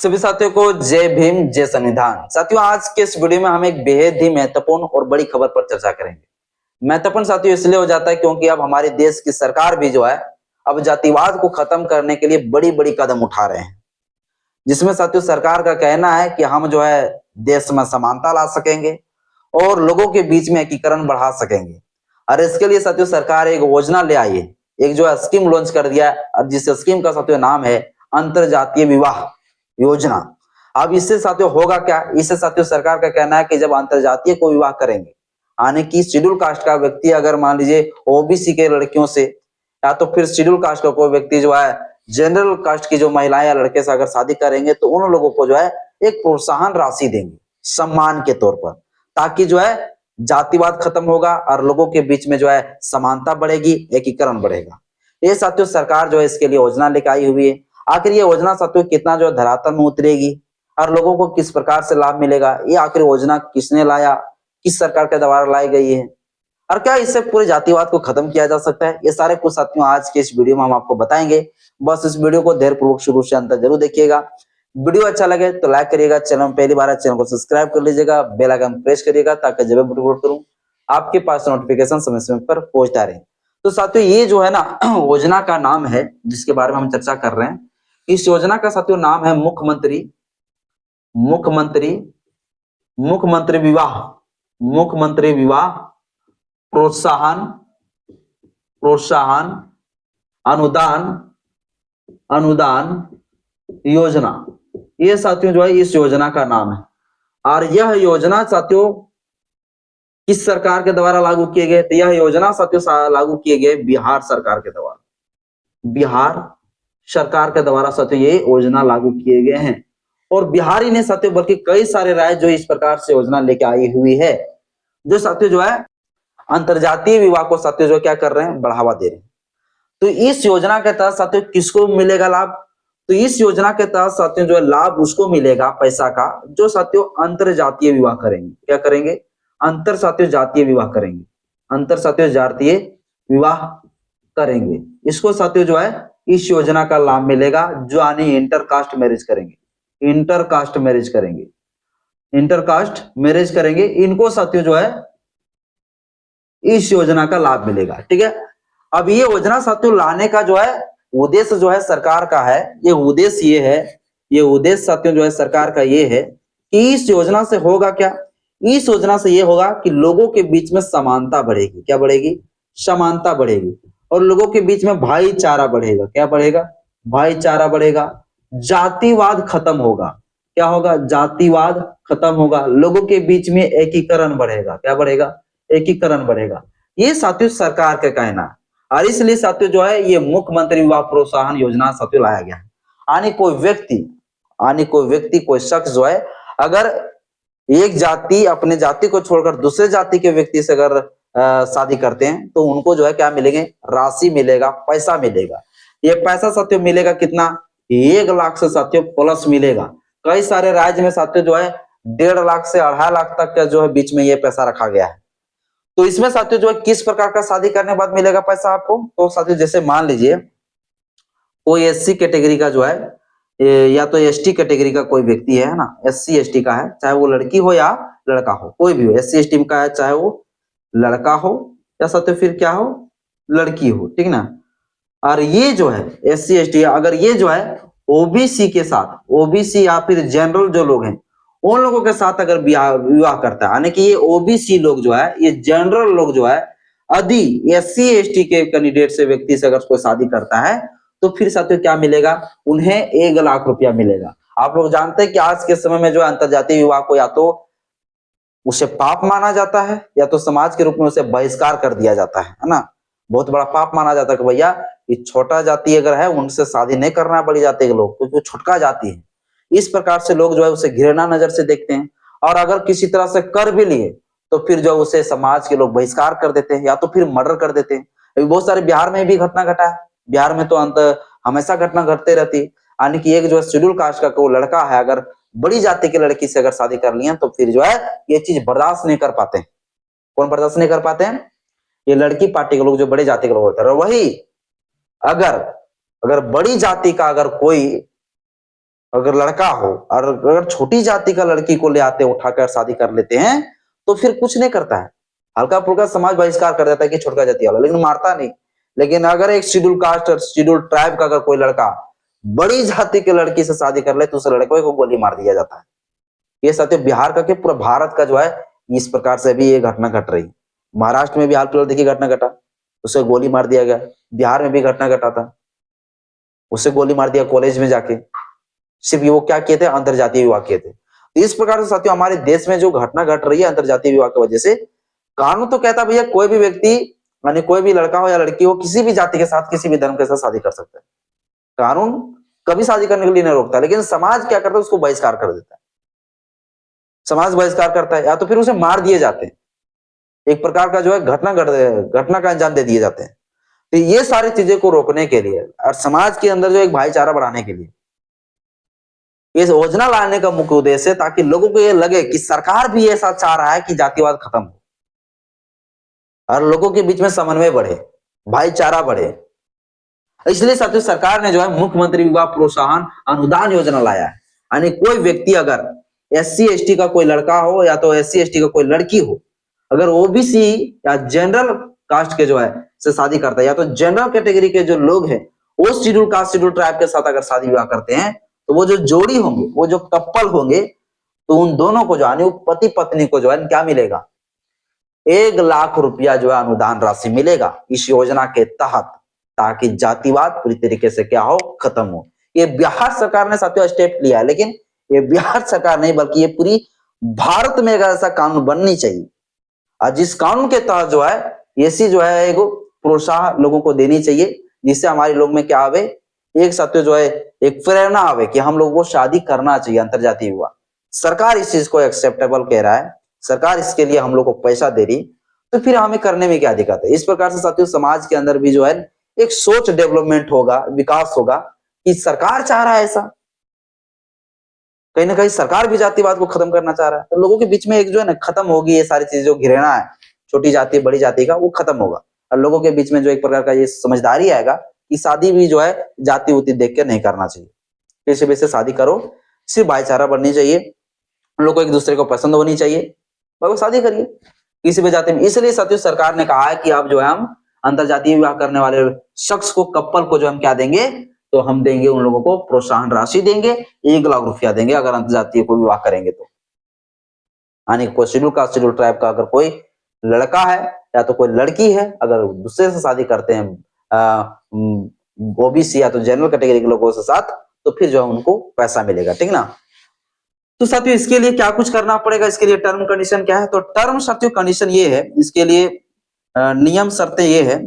सभी साथियों को जय भीम जय संविधान। साथियों, आज के इस वीडियो में हम एक बेहद ही महत्वपूर्ण और बड़ी खबर पर चर्चा करेंगे। महत्वपूर्ण साथियों इसलिए हो जाता है क्योंकि अब हमारे देश की सरकार भी जो है अब जातिवाद को खत्म करने के लिए बड़ी बड़ी कदम उठा रहे हैं, जिसमें साथियों सरकार का कहना है कि हम जो है देश में समानता ला सकेंगे और लोगों के बीच में एकीकरण बढ़ा सकेंगे। और इसके लिए साथियों सरकार एक योजना ले आई है, एक जो है स्कीम लॉन्च कर दिया है, जिस स्कीम का साथियों नाम है अंतरजातीय विवाह योजना। अब इससे साथियों होगा क्या? इससे साथियों सरकार का कहना है कि जब अंतरजातीय को विवाह करेंगे, यानी कि शेड्यूल कास्ट का व्यक्ति अगर मान लीजिए ओबीसी के लड़कियों से या तो फिर शेड्यूल कास्ट का कोई व्यक्ति जो है जनरल कास्ट की जो महिलाएं या लड़के से अगर शादी करेंगे तो उन लोगों को जो है एक प्रोत्साहन राशि देंगे सम्मान के तौर पर, ताकि जो है जातिवाद खत्म होगा और लोगों के बीच में जो है समानता बढ़ेगी, एकीकरण बढ़ेगा। ये साथियों सरकार जो है इसके लिए योजना लेकर आई हुई है। आखिर ये योजना साथियों कितना जो धरातल में उतरेगी और लोगों को किस प्रकार से लाभ मिलेगा, ये आखिर योजना किसने लाया, किस सरकार के द्वारा लाई गई है और क्या इससे पूरे जातिवाद को खत्म किया जा सकता है, ये सारे कुछ साथियों आज के इस वीडियो में हम आपको बताएंगे। बस इस वीडियो को धैर्यपूर्वक शुरू से अंत जरूर देखिएगा। वीडियो अच्छा लगे तो लाइक करिएगा, चैनल में पहली बार है चैनल को सब्सक्राइब कर लीजिएगा, बेल आइकन प्रेस करिएगा ताकि जब वीडियो अपलोड करूं आपके पास नोटिफिकेशन समय समय पर पहुंचता रहे। तो साथियों ये जो है ना योजना का नाम है जिसके बारे में हम चर्चा कर रहे हैं, इस योजना का साथियों नाम है मुख्यमंत्री विवाह प्रोत्साहन अनुदान योजना। ये साथियों जो है इस योजना का नाम है। और यह योजना साथियों किस सरकार के द्वारा लागू किए गए? तो यह योजना साथियों लागू किए गए बिहार सरकार के द्वारा। बिहार सरकार के द्वारा साथियों ये योजना लागू किए गए हैं और बिहार ही ने साथियों बल्कि कई सारे राज्य जो इस प्रकार से योजना लेके आई हुई है, जो साथियों जो है अंतरजातीय विवाह को साथियों जो क्या कर रहे हैं, बढ़ावा दे रहे हैं। तो इस योजना के तहत साथियों किसको मिलेगा लाभ? तो इस योजना के तहत साथियों जो है लाभ उसको मिलेगा पैसा का जो साथियों अंतरजातीय विवाह करेंगे। क्या करेंगे? अंतर साथियों जातीय विवाह करेंगे, अंतर साथियों जातीय विवाह करेंगे। इसको साथियों जो है इस योजना का लाभ मिलेगा जो यानी इंटरकास्ट मैरिज करेंगे, इनको साथियों जो है इस योजना का लाभ मिलेगा। ठीक है, अब ये योजना साथियों लाने का जो है उद्देश्य जो है सरकार का है, ये उद्देश्य साथियों जो है सरकार का ये है कि इस योजना से होगा क्या? इस योजना से ये होगा कि लोगों के बीच में समानता बढ़ेगी। क्या बढ़ेगी? समानता बढ़ेगी और लोगों के बीच में भाईचारा बढ़ेगा। क्या बढ़ेगा? भाईचारा बढ़ेगा। जातिवाद खत्म होगा। क्या होगा? जातिवाद खत्म होगा। लोगों के बीच में एकीकरण बढ़ेगा। क्या बढ़ेगा? एकीकरण बढ़ेगा। ये साथियों सरकार का कहना है और इसलिए साथियों जो है ये मुख्यमंत्री विवाह प्रोत्साहन योजना साथियों लाया गया है। यानी कोई व्यक्ति कोई शख्स जो है अगर एक जाति अपने जाति को छोड़कर दूसरे जाति के व्यक्ति से अगर शादी करते हैं तो उनको जो है क्या मिलेंगे? राशि मिलेगा, पैसा मिलेगा। ये पैसा साथियों मिलेगा कितना? 1 लाख से साथियों प्लस मिलेगा। कई सारे राज्य में साथियों जो है 1.5 लाख से 2.5 लाख तक का जो है बीच में ये पैसा रखा गया है। तो इसमें साथियों जो है किस प्रकार का शादी करने के बाद मिलेगा पैसा आपको? तो साथियों जैसे मान लीजिए कोई एससी कैटेगरी का जो है या तो एसटी कैटेगरी का कोई व्यक्ति है ना, एससी एसटी का है, चाहे वो लड़की हो या लड़का हो, कोई भी हो, एससी एसटी का है चाहे वो लड़का हो या साथियों फिर क्या हो, लड़की हो। ठीक ना। और ये जो है एससी एसटी अगर ये जो है ओबीसी के साथ, ओबीसी या फिर जनरल जो लोग हैं उन लोगों के साथ अगर विवाह करता है, यानी कि ये ओबीसी लोग जो है, ये जनरल लोग जो है यदि एससी एसटी के कैंडिडेट से व्यक्ति से अगर कोई शादी करता है तो फिर साथियों क्या मिलेगा? उन्हें 1 लाख रुपया मिलेगा। आप लोग जानते हैं कि आज के समय में जो अंतरजातीय विवाह को या तो उसे पाप माना जाता है या तो समाज के रूप में उसे बहिष्कार कर दिया जाता है ना। बहुत बड़ा पाप माना जाता है कि भैया ये छोटा जाति अगर है उनसे शादी नहीं करना है बड़ी जाति के लोग, क्योंकि वो छोटका जाति है। इस प्रकार से लोग जो है उसे घृणा नजर से देखते हैं और अगर किसी तरह से कर भी लिए तो फिर जो उसे समाज के लोग बहिष्कार कर देते हैं या तो फिर मर्डर कर देते हैं। अभी बहुत सारे बिहार में भी घटना घटा है, बिहार में तो हमेशा घटना घटते रहती है। यानी कि एक जो है शेड्यूल कास्ट का कोई लड़का है अगर बड़ी जाति की लड़की से अगर शादी कर लिया तो फिर जो है ये चीज बर्दाश्त नहीं कर पाते हैं। कौन बर्दाश्त नहीं कर पाते हैं? ये लड़की पार्टी के लोग, जो बड़े जाति के लोग होते हैं। वही अगर बड़ी जाति का अगर कोई अगर लड़का हो और अगर छोटी जाति का लड़की को ले आते उठाकर शादी कर लेते हैं तो फिर कुछ नहीं करता है, हल्का फुल्का समाज बहिष्कार कर देता है कि छोटका जाति वाला, लेकिन मारता नहीं। लेकिन अगर एक शेड्यूल कास्ट और शेड्यूल ट्राइब का अगर कोई लड़का बड़ी जाति के लड़की से शादी कर ले तो उस लड़के को गोली मार दिया जाता है। ये साथियों बिहार का क्या पूरा भारत का जो है इस प्रकार से भी ये घटना घट रही। महाराष्ट्र में भी हाल फिलहाल देखिए घटना घटा, उसे गोली मार दिया गया। बिहार में भी घटना घटा था, उसे गोली मार दिया कॉलेज में जाके, सिर्फ वो क्या किए थे, अंतरजातीय विवाह किए थे। तो इस प्रकार से साथियों हमारे देश में जो घटना घट रही है अंतरजातीय विवाह की वजह से, कानून तो कहता है भैया कोई भी व्यक्ति यानी कोई भी लड़का हो या लड़की हो किसी भी जाति के साथ किसी भी धर्म के साथ शादी कर सकता है, कानून कभी शादी करने के लिए नहीं रोकता। लेकिन समाज क्या करता है, उसको बहिष्कार कर देता है, समाज बहिष्कार करता है या तो फिर उसे मार दिए जाते हैं, एक प्रकार का जो है घटना का अंजाम दे दिए जाते हैं। तो ये सारी चीजें को रोकने के लिए और समाज के अंदर जो एक भाईचारा बढ़ाने के लिए ये योजना लाने का मुख्य उद्देश्य है, ताकि लोगों को ये लगे कि सरकार भी ऐसा चाह रहा है कि जातिवाद खत्म हो और लोगों के बीच में समन्वय बढ़े, भाईचारा बढ़े। इसलिए साथियों सरकार ने जो है मुख्यमंत्री विवाह प्रोत्साहन अनुदान योजना लाया है। यानी कोई व्यक्ति अगर SC ST का कोई लड़का हो या तो SC ST का कोई लड़की हो, अगर OBC या जनरल कास्ट के जो है से शादी करता है या तो जनरल कैटेगरी के जो लोग हैं वो शेड्यूल कास्ट शेड्यूल ट्राइब के साथ अगर शादी विवाह करते हैं तो वो जो जोड़ी होंगे, वो जो कपल होंगे, तो उन दोनों को जो है पति पत्नी को जो है क्या मिलेगा, 1 लाख रुपया जो है अनुदान राशि मिलेगा इस योजना के तहत, ताकि जातिवाद पूरी तरीके से क्या हो, खत्म हो। ये बिहार सरकार ने साथियों स्टेप लिया है, लेकिन ये बिहार सरकार नहीं बल्कि ये पूरी भारत में अगर ऐसा कानून बननी चाहिए और जिस कानून के तहत जो है ऐसी जो है एक प्रोत्साहन लोगों को देनी चाहिए, जिससे हमारे लोग में क्या आवे, एक साथियों जो है एक प्रेरणा आवे कि हम लोगों को शादी करना चाहिए अंतरजातीय विवाह। सरकार इस चीज को एक्सेप्टेबल कह रहा है, सरकार इसके लिए हम लोग को पैसा दे रही, तो फिर हमें करने में क्या दिक्कत है। इस प्रकार से साथियों समाज के अंदर भी जो है एक सोच डेवलपमेंट होगा, विकास होगा कि सरकार चाह रहा है ऐसा, कहीं ना कहीं सरकार भी जातिवाद को खत्म करना चाह रहा है, तो लोगों के बीच में एक जो है ना खत्म होगी ये सारी चीजें, जो घृणा है छोटी जाति बड़ी जाति का वो खत्म होगा और लोगों के बीच में जो एक प्रकार का ये समझदारी आएगा कि शादी भी जो है जाति उति देख के नहीं करना चाहिए, किसी भी से शादी करो, सिर्फ भाईचारा बढ़नी चाहिए, लोगों को एक दूसरे को पसंद होनी चाहिए, बस शादी करिए किसी भी जाति में। इसलिए साथियों सरकार ने कहा है कि अब जो है हम अंतरजातीय विवाह करने वाले शख्स को, कपल को जो हम क्या देंगे, तो हम देंगे उन लोगों को प्रोत्साहन राशि देंगे, 1 लाख रुपया देंगे अगर अंतरजातीय को विवाह करेंगे तो। यानी कोई शेड्यूल कास्ट शेड्यूल ट्राइब का अगर कोई लड़का है या तो कोई लड़की है, अगर दूसरे से शादी करते हैं OBC या तो जनरल कैटेगरी के लोगों के साथ, तो फिर जो है उनको पैसा मिलेगा, ठीक ना। तो साथियों इसके लिए क्या कुछ करना पड़ेगा, इसके लिए टर्म कंडीशन क्या है, तो टर्म साथियों कंडीशन ये है, इसके लिए नियम शर्तें ये है,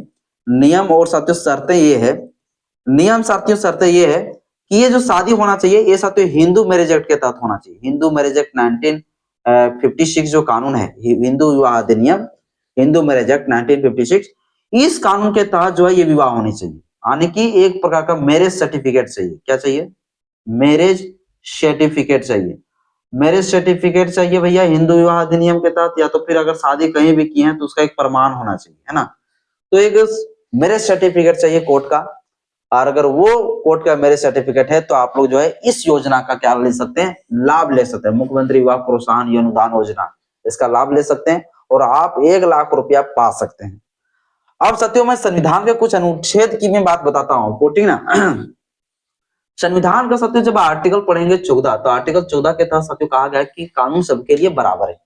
नियम और साथियों शर्तें ये है, नियम साथियों शर्तें ये है कि ये जो शादी होना चाहिए ये साथियों हिंदू मैरिज एक्ट के तहत होना चाहिए। हिंदू मैरिज एक्ट 1956 जो कानून है, हिंदू विवाह अधिनियम, हिंदू मैरिज एक्ट 1956, इस कानून के तहत जो है ये विवाह होनी चाहिए। यानी कि एक प्रकार का मैरिज सर्टिफिकेट चाहिए। क्या चाहिए? मैरिज सर्टिफिकेट चाहिए। मैरिज सर्टिफिकेट चाहिए भैया हिंदू विवाह अधिनियम के तहत, या तो फिर अगर शादी कहीं भी की है तो उसका एक प्रमाण होना चाहिए, है ना। तो एक मैरिज सर्टिफिकेट चाहिए कोर्ट का, और अगर वो कोर्ट का मैरिज सर्टिफिकेट है तो आप लोग जो है इस योजना का क्या ले सकते हैं, लाभ ले सकते हैं। मुख्यमंत्री विवाह प्रोत्साहन अनुदान योजना, इसका लाभ ले सकते हैं और आप 1 लाख रुपया पा सकते हैं। अब साथियों मैं संविधान के कुछ अनुच्छेद की मैं बात बताता हूँ, पोटी ना। संविधान का साथियों जब आर्टिकल पढ़ेंगे 14, तो आर्टिकल 14 के तहत साथियों कहा गया कि कानून सबके लिए बराबर है,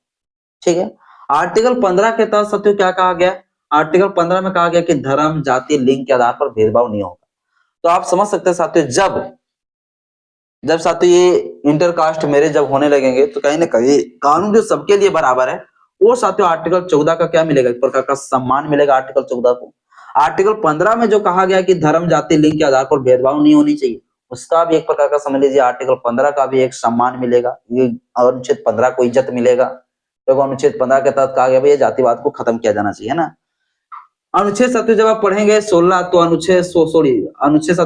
ठीक है। आर्टिकल 15 के तहत साथियों क्या कहा गया, आर्टिकल 15 में कहा गया कि धर्म जाति लिंग के आधार पर भेदभाव नहीं होगा। तो आप समझ सकते हैं साथियों जब साथियों ये इंटरकास्ट मैरिज जब होने लगेंगे तो कहीं ना कहीं कानून जो सबके लिए बराबर है वो साथियों आर्टिकल 14 का क्या मिलेगा, एक प्रकार का सम्मान मिलेगा आर्टिकल 14 को। आर्टिकल 15 में जो कहा गया कि धर्म जाति लिंग के आधार पर भेदभाव नहीं होनी चाहिए, उसका भी एक प्रकार का समझ लीजिए आर्टिकल 15 का भी एक सम्मान मिलेगा, ये अनुच्छेद 15 को इज्जत मिलेगा। तो अनुच्छेद 15 के तहत कहा गया भाई जातिवाद को खत्म किया जाना चाहिए ना। अनुच्छेद 7 जब आप पढ़ेंगे 16 तो अनुच्छेद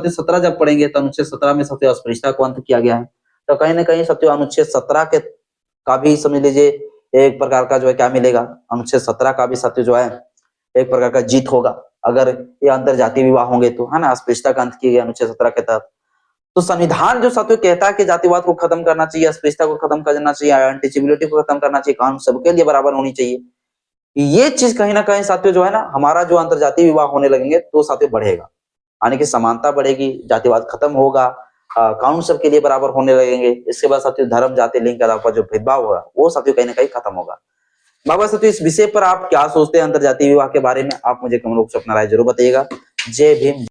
17 जब पढ़ेंगे तो अनुच्छेद 17 में साथियों अस्पृश्यता को अंत किया गया है। तो कहीं ना कहीं साथियों अनुच्छेद 17 के का भी समझ लीजिए एक प्रकार का जो है क्या मिलेगा, अनुच्छेद 17 का भी साथियों जो है एक प्रकार का जीत होगा अगर ये अंतर जातीय विवाह होंगे तो, है ना। अस्पृश्यता का अंत किया गया अनुच्छेद 17 के तहत। तो संविधान जो साथियों कहता है कि जातिवाद को खत्म करना चाहिए, अस्पृश्यता को खत्म करना चाहिए, अनटचेबिलिटी को खत्म करना चाहिए, कानून सबके लिए बराबर होनी चाहिए, ये चीज कहीं ना कहीं साथियों जो है ना, हमारा जो अंतरजातीय विवाह होने लगेंगे तो साथियों बढ़ेगा, यानी कि समानता बढ़ेगी, जातिवाद खत्म होगा, कानून सबके लिए बराबर होने लगेंगे। इसके बाद साथियों धर्म, जाति, लिंग के आधार पर जो भेदभाव होगा वो साथियों कहीं ना कहीं खत्म होगा। बाबा साथियों इस विषय पर आप क्या सोचते हैं अंतरजातीय विवाह के बारे में, आप मुझे कमेंट बॉक्स में अपना राय जरूर बताइएगा। जय भीम।